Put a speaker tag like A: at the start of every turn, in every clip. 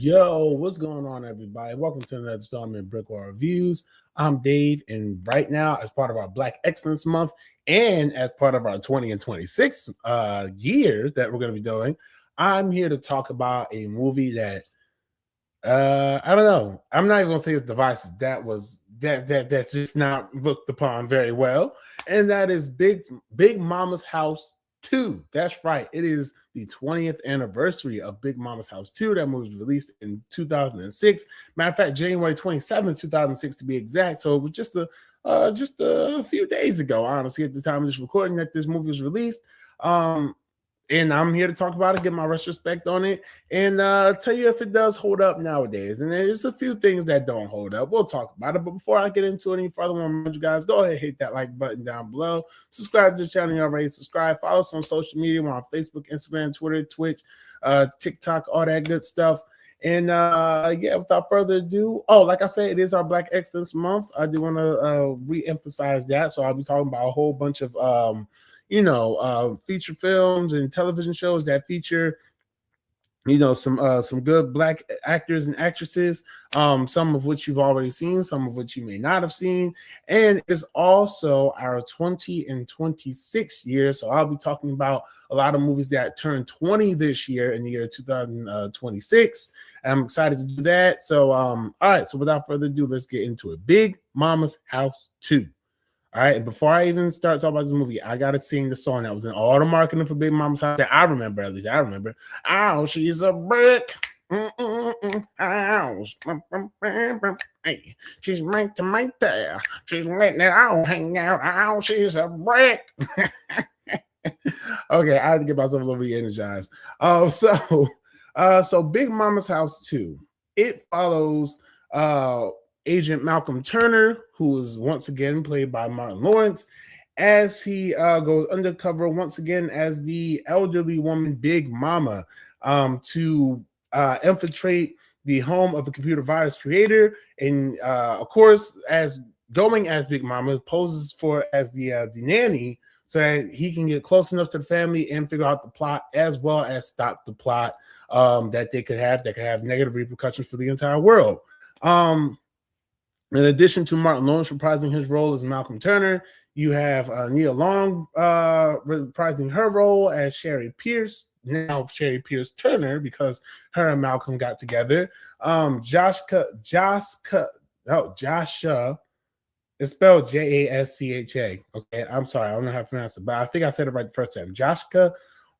A: Yo, what's going on, everybody? Welcome to another installment of BrickWall Reviews. I'm Dave, and right now, as part of our Black Excellence Month and as part of our 20 and 26 year that we're going to be doing, I'm here to talk about a movie that I don't know. I'm not even gonna say it's divisive. That's just not looked upon very well, and that is Big Mama's House 2. That's right. It is the 20th anniversary of Big Mama's House 2. That movie was released in 2006. Matter of fact, January 27th, 2006 to be exact. So it was just a few days ago, honestly, at the time of this recording that this movie was released. And I'm here to talk about it, get my retrospect on it, and tell you if it does hold up nowadays. And there's a few things that don't hold up. We'll talk about it. But before I get into it any further, I want to remind you guys, go ahead and hit that like button down below. Subscribe to the channel. You already subscribe. Follow us on social media. We're on Facebook, Instagram, Twitter, Twitch, TikTok, all that good stuff. And yeah, without further ado, like I said, it is our Black Excellence Month. I do want to re-emphasize that. So I'll be talking about a whole bunch of feature films and television shows that feature, some good Black actors and actresses, some of which you've already seen, some of which you may not have seen. And it's also our 20 and 26 year. So I'll be talking about a lot of movies that turned 20 this year in the year 2026. I'm excited to do that. So, all right. So without further ado, let's get into it. Big Mama's House 2. All right, and before I even start talking about this movie, I gotta sing the song that was in all the marketing for Big Mama's House that I remember. At least I remember. Oh, she's a brick house. Hey, she's right to right there. She's letting it all hang out. Oh, she's a brick. Okay, I had to get myself a little re-energized. So Big Mama's House 2. It follows Agent Malcolm Turner, who is once again played by Martin Lawrence, as he goes undercover once again as the elderly woman Big Mama to infiltrate the home of the computer virus creator. And of course, as Big Mama, poses for as the nanny so that he can get close enough to the family and figure out the plot as well as stop the plot that could have negative repercussions for the entire world. In addition to Martin Lawrence reprising his role as Malcolm Turner, you have Nia Long reprising her role as Sherry Pierce, now Sherry Pierce Turner, because her and Malcolm got together. Joshua, it's spelled Jascha. Okay, I'm sorry, I don't know how to pronounce it, but I think I said it right the first time. Joshua.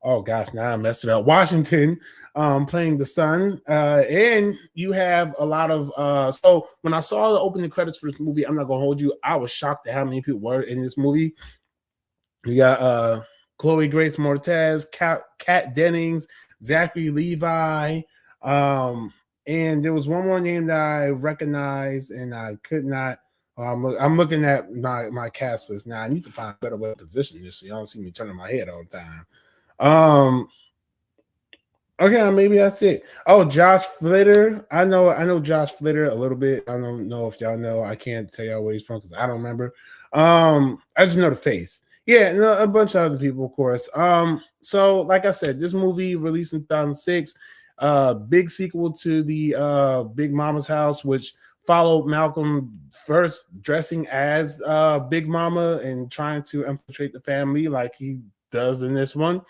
A: Oh gosh, now I messed it up. Washington playing the son. And you have a lot of so when I saw the opening credits for this movie, I'm not gonna hold you, I was shocked at how many people were in this movie. You got Chloe Grace Moretz, Kat Dennings, Zachary Levi, and there was one more name that I recognized and I could not. I'm looking at my cast list now. I need to find a better way to position this so you don't see me turning my head all the time. Okay, maybe that's it. Oh, Josh Flitter. I know Josh Flitter a little bit. I don't know if y'all know. I can't tell y'all where he's from because I don't remember. I just know the face. Yeah, no, a bunch of other people, of course. So like I said, this movie released in 2006, big sequel to the Big Mama's House, which followed Malcolm first dressing as Big Mama and trying to infiltrate the family like he does in this one.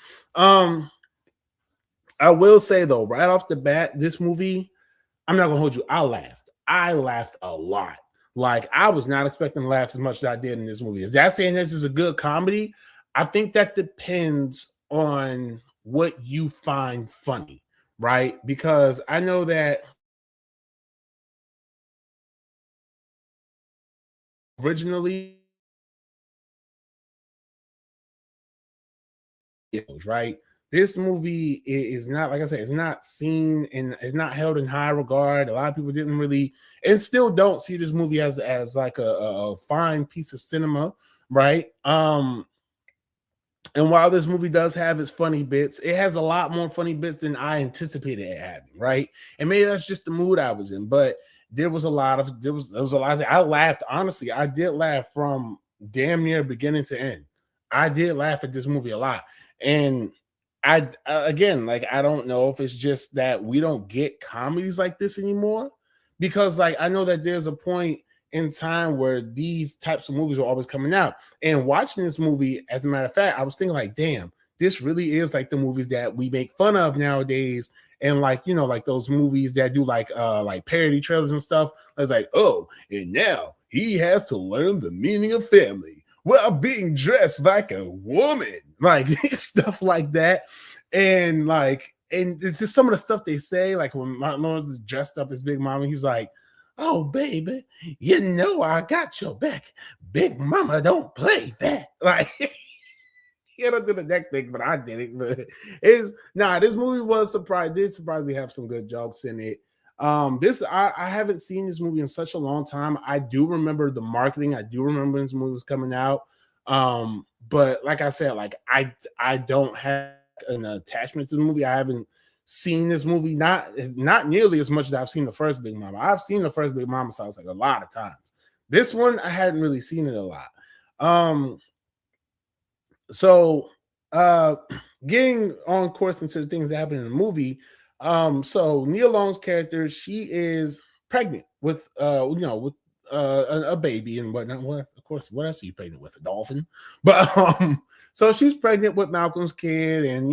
A: I will say though, right off the bat, this movie, I'm not gonna hold you, I laughed a lot. Like I was not expecting to laugh as much as I did in this movie. Is that saying this is a good comedy? I think that depends on what you find funny, right? Because I know that originally, right? This movie is not, like I said, it's not seen and it's not held in high regard. A lot of people didn't really and still don't see this movie as like a fine piece of cinema, right? And while this movie does have its funny bits, it has a lot more funny bits than I anticipated it having, right? And maybe that's just the mood I was in, but there was a lot of I laughed, honestly. I did laugh from damn near beginning to end. I did laugh at this movie a lot. And again, like, I don't know if it's just that we don't get comedies like this anymore, because like I know that there's a point in time where these types of movies are always coming out. And watching this movie, as a matter of fact, I was thinking like, damn, this really is like the movies that we make fun of nowadays. And like, you know, like those movies that do like parody trailers and stuff. It's like, oh, and now he has to learn the meaning of family while being dressed like a woman, like stuff like that. And like, and it's just some of the stuff they say, like when Martin Lawrence is dressed up as Big Mama, he's like, oh baby, you know I got your back. Big Mama don't play that. Like, you don't do the neck thing, but I did it. But this movie was surprised. Did surprisingly have some good jokes in it. I haven't seen this movie in such a long time. I do remember the marketing. I do remember when this movie was coming out. But like I said, like I don't have an attachment to the movie. I haven't seen this movie not nearly as much as I've seen the first Big Mama. I've seen the first Big Mama, so I was like a lot of times. This one I hadn't really seen it a lot. So getting on course into the things that happen in the movie. So Nia Long's character, she is pregnant with with a baby and whatnot. Well, of course, what else are you pregnant with? A dolphin. But so she's pregnant with Malcolm's kid, and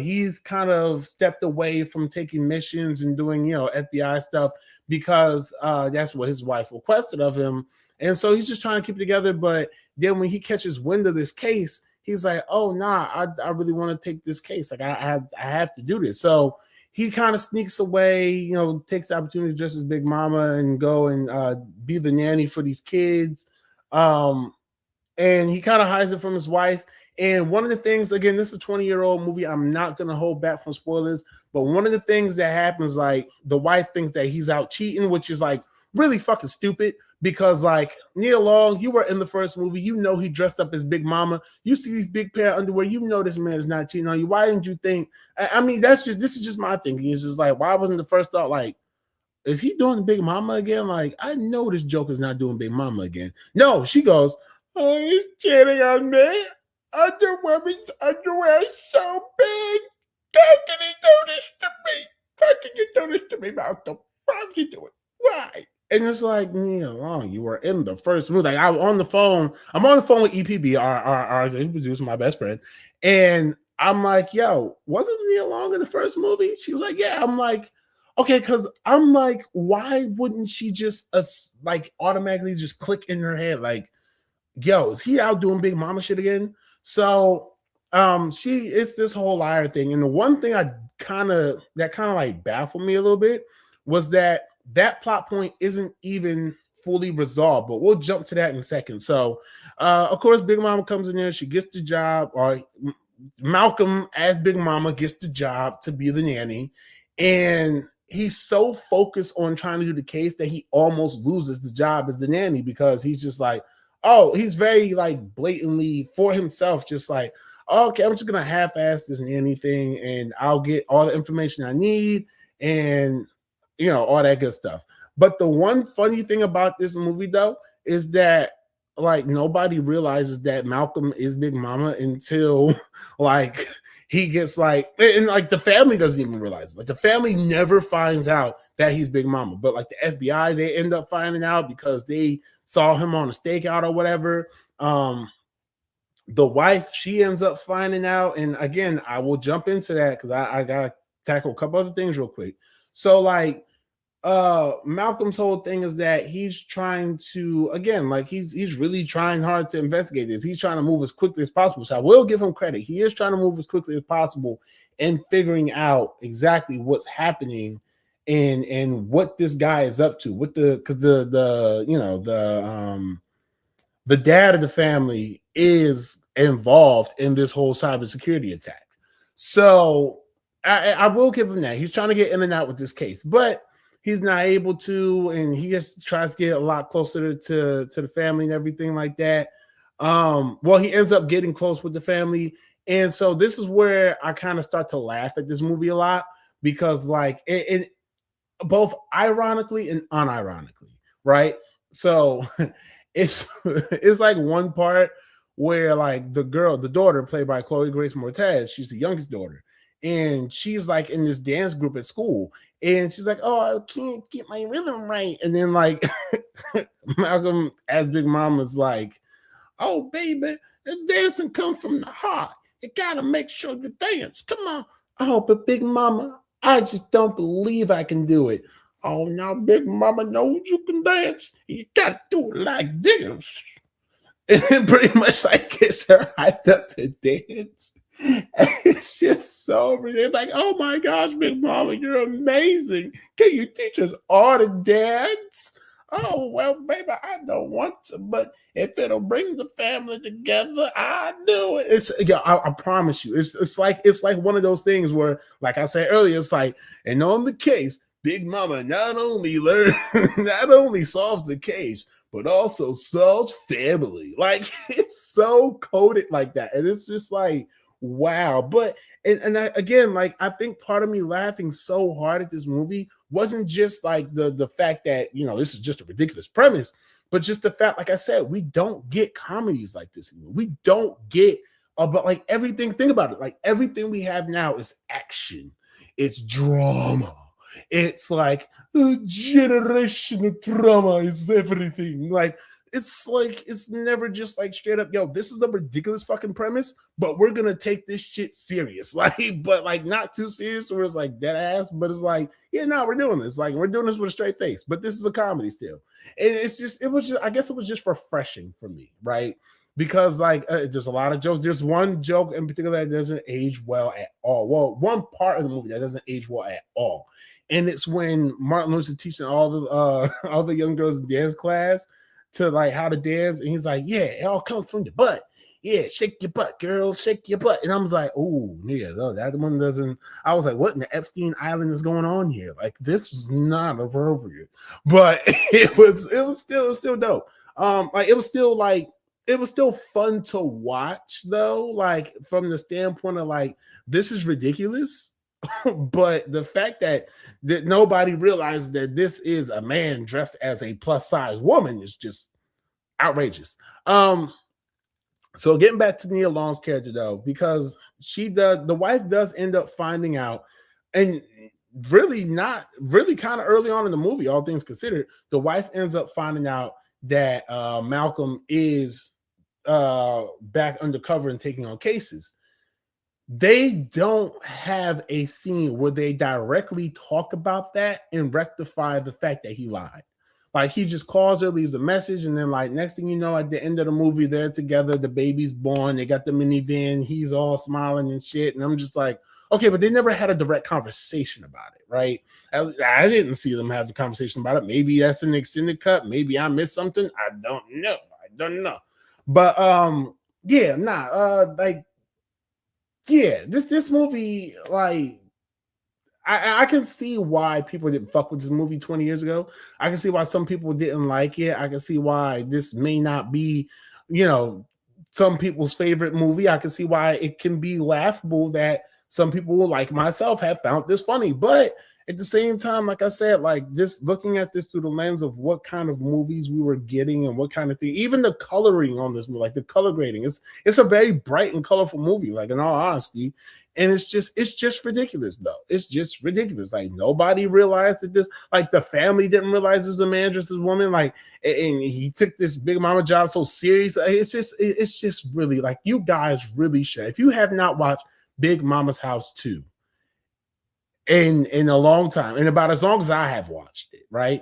A: he's kind of stepped away from taking missions and doing FBI stuff because that's what his wife requested of him. And so he's just trying to keep it together. But then when he catches wind of this case, he's like, oh nah, I really want to take this case. Like I have to do this. So he kind of sneaks away, takes the opportunity to dress as Big Mama and go and be the nanny for these kids. And he kind of hides it from his wife. And one of the things, again, this is a 20-year-old movie. I'm not going to hold back from spoilers. But one of the things that happens, like the wife thinks that he's out cheating, which is like really fucking stupid. Because like Nia Long, you were in the first movie, he dressed up as Big Mama. You see these big pair of underwear, this man is not cheating on you. Why didn't you think? I mean, this is just my thinking. It's just like, why wasn't the first thought like, is he doing Big Mama again? Like, I know this Joker's not doing Big Mama again. No, she goes, oh, he's cheating on me. Underwoman's underwear is so big. How can he do this to me? How can you do this to me, Malcolm? Why would you do it? Why? And it's like, Long, you were in the first movie. Like I'm on the phone with EPB, our producer, my best friend. And I'm like, yo, wasn't Nia Long in the first movie? She was like, yeah. I'm like, okay, because I'm like, why wouldn't she just like automatically just click in her head? Like, yo, is he out doing Big Mama shit again? So it's this whole liar thing. And the one thing that kind of like baffled me a little bit was that plot point isn't even fully resolved, but we'll jump to that in a second. So, of course, Big Mama comes in there. She gets the job, or Malcolm as Big Mama gets the job to be the nanny. And he's so focused on trying to do the case that he almost loses the job as the nanny because he's just like, oh, he's very like blatantly for himself, just like, okay, I'm just going to half-ass this nanny thing and I'll get all the information I need and all that good stuff. But the one funny thing about this movie, though, is that like nobody realizes that Malcolm is Big Mama until like he gets like, and like the family doesn't even realize it. Like the family never finds out that he's Big Mama, but like the FBI, they end up finding out because they saw him on a stakeout or whatever. The wife, she ends up finding out, and again, I will jump into that because I gotta tackle a couple other things real quick. So like Malcolm's whole thing is that he's trying to, again, like he's really trying hard to investigate this. He's trying to move as quickly as possible. So I will give him credit. He is trying to move as quickly as possible and figuring out exactly what's happening and what this guy is up to. With because the dad of the family is involved in this whole cybersecurity attack. So I will give him that. He's trying to get in and out with this case, but he's not able to, and he just tries to get a lot closer to the family and everything like that. Well, he ends up getting close with the family. And so this is where I kind of start to laugh at this movie a lot because like it both ironically and unironically, right? So it's like one part where like the daughter played by Chloe Grace Moretz, she's the youngest daughter, and she's like in this dance group at school, and she's like, "Oh, I can't get my rhythm right," and then like Malcolm as Big Mama's like, "Oh, baby, the dancing comes from the heart. You gotta make sure you dance. Come on." "Oh, but Big Mama, I just don't believe I can do it." "Oh, now Big Mama knows you can dance. You gotta do it like this." And pretty much like gets her hyped up to dance. And it's just so ridiculous. Like, "Oh my gosh, Big Mama, you're amazing. Can you teach us all to dance?" "Oh, well, baby, I don't want to, but if it'll bring the family together, I do it." It's yeah, I promise you, it's like one of those things where, like I said earlier, it's like, and on the case, Big Mama not only not only solves the case, but also solves family. Like it's so coded like that, and it's just like wow. But again, like I think part of me laughing so hard at this movie wasn't just like the fact that this is just a ridiculous premise, but just the fact, like I said, we don't get comedies like this anymore. We don't get about like everything. Think about it. Like everything we have now is action, it's drama. It's like generational trauma is everything. Like it's never just like straight up, yo, this is a ridiculous fucking premise, but we're gonna take this shit serious. Like, but like not too serious where it's like dead ass, but it's like, yeah, no, we're doing this. Like, we're doing this with a straight face, but this is a comedy still. And I guess it was just refreshing for me, right? Because like there's a lot of jokes. There's one joke in particular that doesn't age well at all. Well, one part of the movie that doesn't age well at all, and it's when Martin Luther teaching all the all the young girls in dance class to like how to dance, and he's like, "Yeah, it all comes from the butt. Yeah, shake your butt, girl, shake your butt." And I was like, "Oh, yeah, no, that one doesn't." I was like, "What in the Epstein Island is going on here? Like, this was not appropriate." But it was still dope. Like it was still fun to watch though, like from the standpoint of like this is ridiculous, but the fact that nobody realizes that this is a man dressed as a plus size woman is just outrageous. So getting back to Nia Long's character though, because the wife does end up finding out, and really not really kind of early on in the movie, all things considered, the wife ends up finding out that Malcolm is back undercover and taking on cases. They don't have a scene where they directly talk about that and rectify the fact that he lied. Like he just calls her, leaves a message, and then like next thing you know, at the end of the movie, they're together. The baby's born. They got the minivan. He's all smiling and shit. And I'm just like, okay, but they never had a direct conversation about it, right? I didn't see them have the conversation about it. Maybe that's an extended cut. Maybe I missed something. I don't know. But yeah, nah. Like yeah, this movie, like I can see why people didn't fuck with this movie 20 years ago. I can see why some people didn't like it. I can see why this may not be, you know, some people's favorite movie. I can see why it can be laughable that some people like myself have found this funny. But at the same time, like I said, like just looking at this through the lens of what kind of movies we were getting and what kind of thing, even the coloring on this movie, like the color grading, it's a very bright and colorful movie, like in all honesty. And it's just ridiculous, though. It's just ridiculous. Like nobody realized that this, like the family didn't realize this was a man dressed as a woman. Like, and he took this Big Mama job so serious. It's just really like you guys really should. If you have not watched Big Mama's House 2 in a long time, and about as long as I have watched it, right?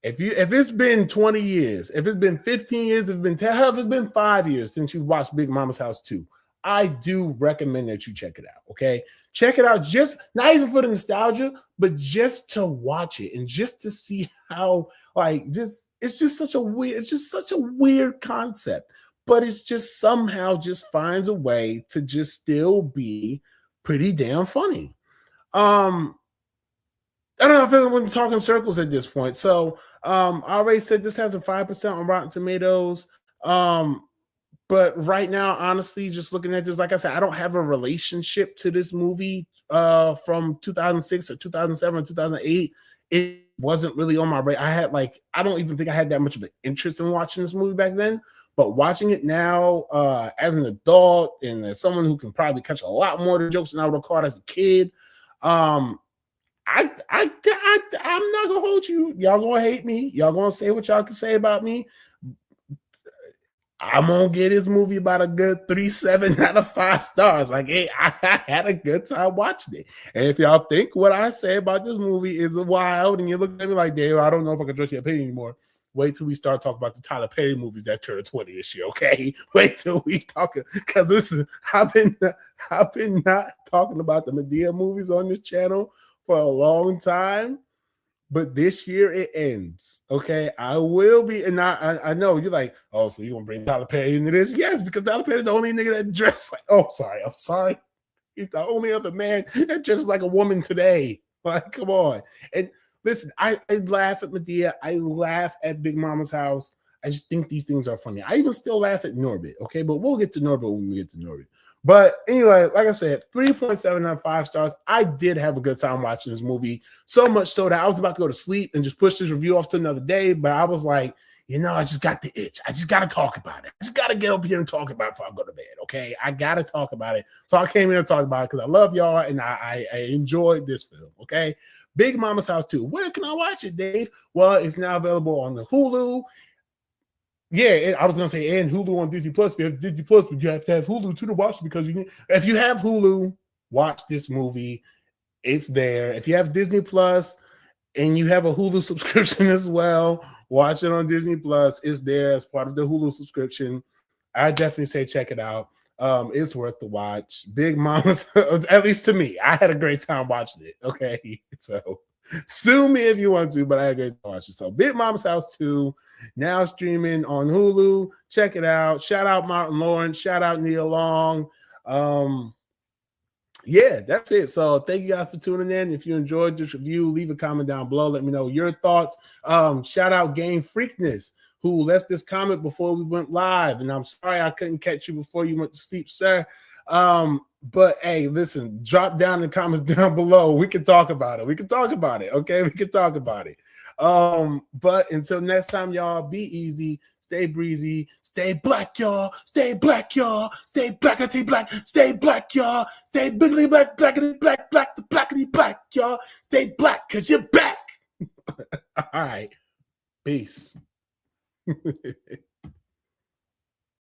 A: If it's been 20 years, if it's been 15 years, if it's been 10, if it's been 5 years since you've watched Big Mama's House 2, I do recommend that you check it out. Okay. Check it out, just not even for the nostalgia, but just to watch it and just to see how, like, it's just such a weird concept, but it's just somehow just finds a way to just still be pretty damn funny. Um, I don't know if everyone's talking circles at this point. So I already said this has a 5% on Rotten Tomatoes. But right now, honestly, just looking at this, like I said, I don't have a relationship to this movie from 2006 or 2007 or 2008. It wasn't really on my radar. I don't even think I had that much of an interest in watching this movie back then. But watching it now, as an adult and as someone who can probably catch a lot more of the jokes than I would have caught as a kid, I'm not gonna hold you. Y'all gonna hate me. Y'all gonna say what y'all can say about me. I'm gonna get this movie about a good 3.7 out of 5 stars. Like, hey, I had a good time watching it. And if y'all think what I say about this movie is wild, and you look at me like, Dave, I don't know if I can trust your opinion anymore. Wait till we start talking about the Tyler Perry movies that turned 20 this year, okay? Wait till we talk, because listen, I've been not talking about the Madea movies on this channel for a long time. But this year it ends. Okay. I will be, and I know you're like, oh, so you're gonna bring Tyler Perry into this? Yes, because Tyler Perry is the only nigga that dressed like, I'm sorry. He's the only other man that dresses like a woman today. Like, come on. And listen, I laugh at Madea, I laugh at Big Mama's House. I just think these things are funny. I even still laugh at Norbit, okay? But we'll get to Norbit when we get to Norbit. But anyway, like I said, 3.7 out of 5 stars. I did have a good time watching this movie. So much so that I was about to go to sleep and just push this review off to another day. But I was like, I just got the itch. I just got to talk about it. I just got to get up here and talk about it before I go to bed, okay? I got to talk about it. So I came here to talk about it because I love y'all and I enjoyed this film, okay? Big Mama's House 2. Where can I watch it, Dave? Well, it's now available on the Hulu. Yeah, I was gonna say, and Hulu on Disney Plus. If you have Disney Plus, but you have to have Hulu too to watch, because if you have Hulu, watch this movie. It's there. If you have Disney Plus and you have a Hulu subscription as well, watch it on Disney Plus. It's there as part of the Hulu subscription. I definitely say check it out. It's worth the watch. Big Mama's, at least to me, I had a great time watching it. Okay, so sue me if you want to, but I had a great time watching it. So Big Mama's House 2, now streaming on Hulu. Check it out. Shout out Martin Lawrence. Shout out Neil Long. Yeah, that's it. So thank you guys for tuning in. If you enjoyed this review, leave a comment down below. Let me know your thoughts. Shout out Game Freakness, who left this comment before we went live. And I'm sorry I couldn't catch you before you went to sleep, sir. But hey, listen, drop down the comments down below. We can talk about it. Okay, we can talk about it. But until next time, y'all, be easy, stay breezy, stay black, y'all, stay black, y'all, stay blackity black, stay black, y'all, stay biggity black, blackity black, black, the blackity black, y'all, stay black, because you're back. All right, peace.